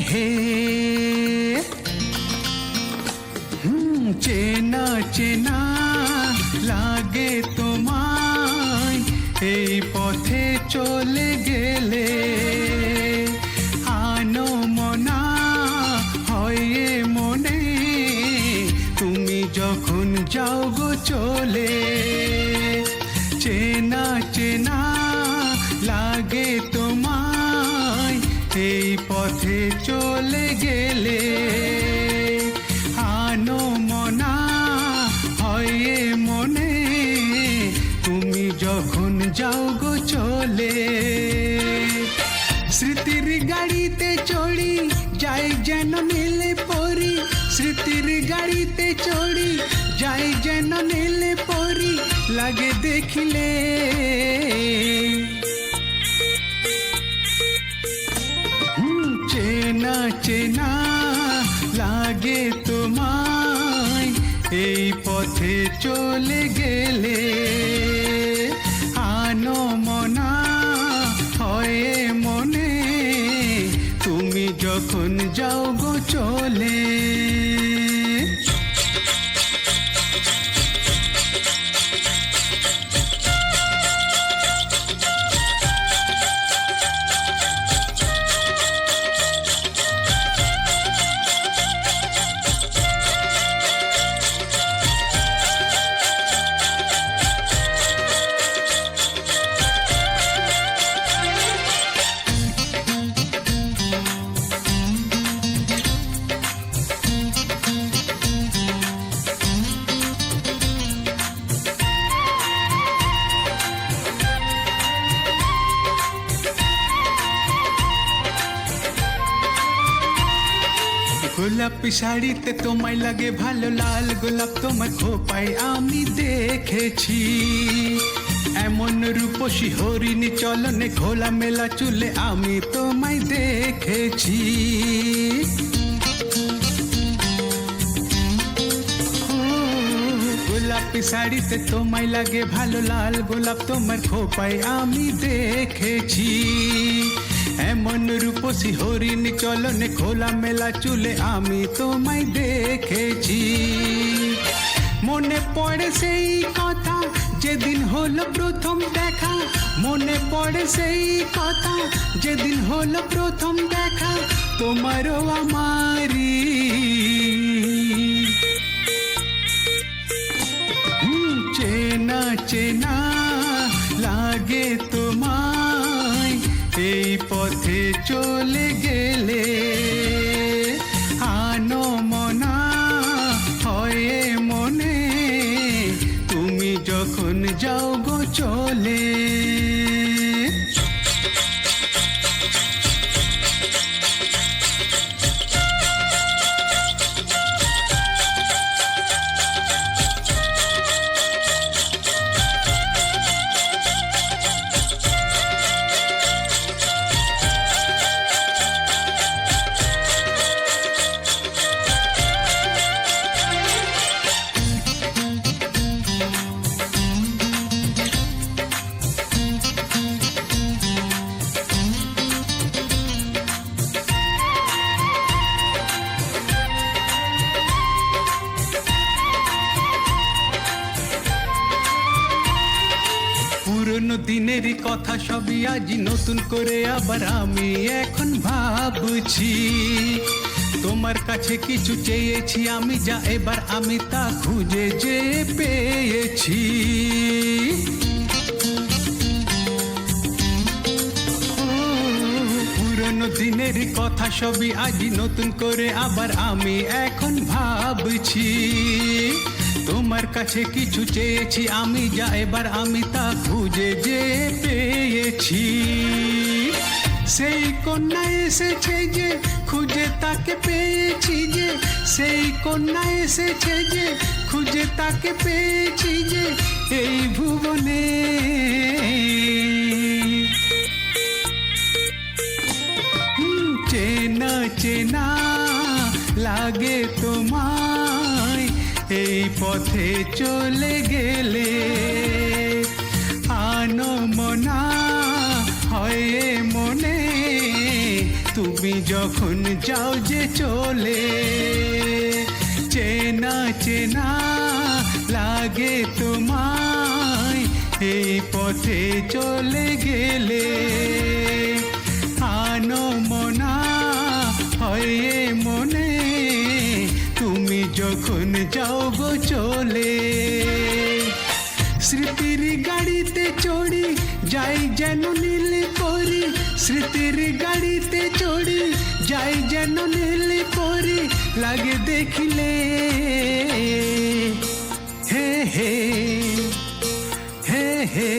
হে চেনা চেনা লাগে তোমায় এই পথে চলে গেলে আনো মনা হয়ে মনে তুমি যখন যাও গো চলে চেনা চেনা লাগে তোমায় এই পথে চলে গেলে আনো মনা হয়ে মনে তুমি যখন যাও গো চলে স্মৃতির গাড়িতে চড়ি যাই যেন নীলে পরি স্মৃতির গাড়িতে চড়ি যাই যেন নীলে পরি লাগে দেখিলে চেনা চেনা লাগে তোমায় এই পথে চলে গেলে আনো মনা হয়ে মনে তুমি যখন যাও গো চলে গোলাপি শাড়িতে তোমায় লাগে ভালো লাল গোলাপ তোমার খোপায় আমি দেখেছি এমন রূপসী হরিণী চলনে খোলা মেলা চুলে আমি তোমায় দেখেছি গোলাপি শাড়িতে তোমায় লাগে ভালো লাল গোলাপ তোমার খোপায় আমি দেখেছি এমন রূপসী হরিণী চলনে খোলা মেলা চুলে আমি তোমায় দেখেছি মনে পড়ে সেই কথা যেদিন হলো প্রথম দেখা মনে পড়ে সেই কথা যেদিন হলো প্রথম দেখা তোমারও আমারি চেনা চেনা লাগে তোমায় এই পথে চলে গেলে আনো মনা হয়ে মনে তুমি যখন যাও গো চলে পুরনো দিনেরই কথা সবই আজ নতুন করে আবার আমি এখন ভাবছি তোমার কাছে কিছু চেয়েছি আমি যা এবার আমি তা খুঁজে যে পেয়েছি পুরনো দিনেরই কথা সবই আজ নতুন করে আবার আমি এখন ভাবছি তোমার কাছে কিছু চেয়েছি আমি যা এবার আমি তা খুঁজে যে পেয়েছি সেই কন্যা এসেছে যে খুঁজে তাকে পেয়েছি যে সেই কন্যা এসেছে যে খুঁজে তাকে পেয়েছি যে এই ভুবনে চেনা চেনা লাগে তোমায় এই পথে চলে গেলে আনো মনা হয়ে মনে তুমি যখন যাও যে চলে, চেনা চেনা লাগে তোমায় এই পথে চলে গেলে। আনমনা হয় মনে তুমি যখন যাও গো চলে। স্মৃতির গাড়িতে চড়ি যাই যেন নীলে পরি, স্মৃতির গাড়িতে চড়ি যাই যেন নীলে পরি, লাগে দেখিলে হে হে হে হে।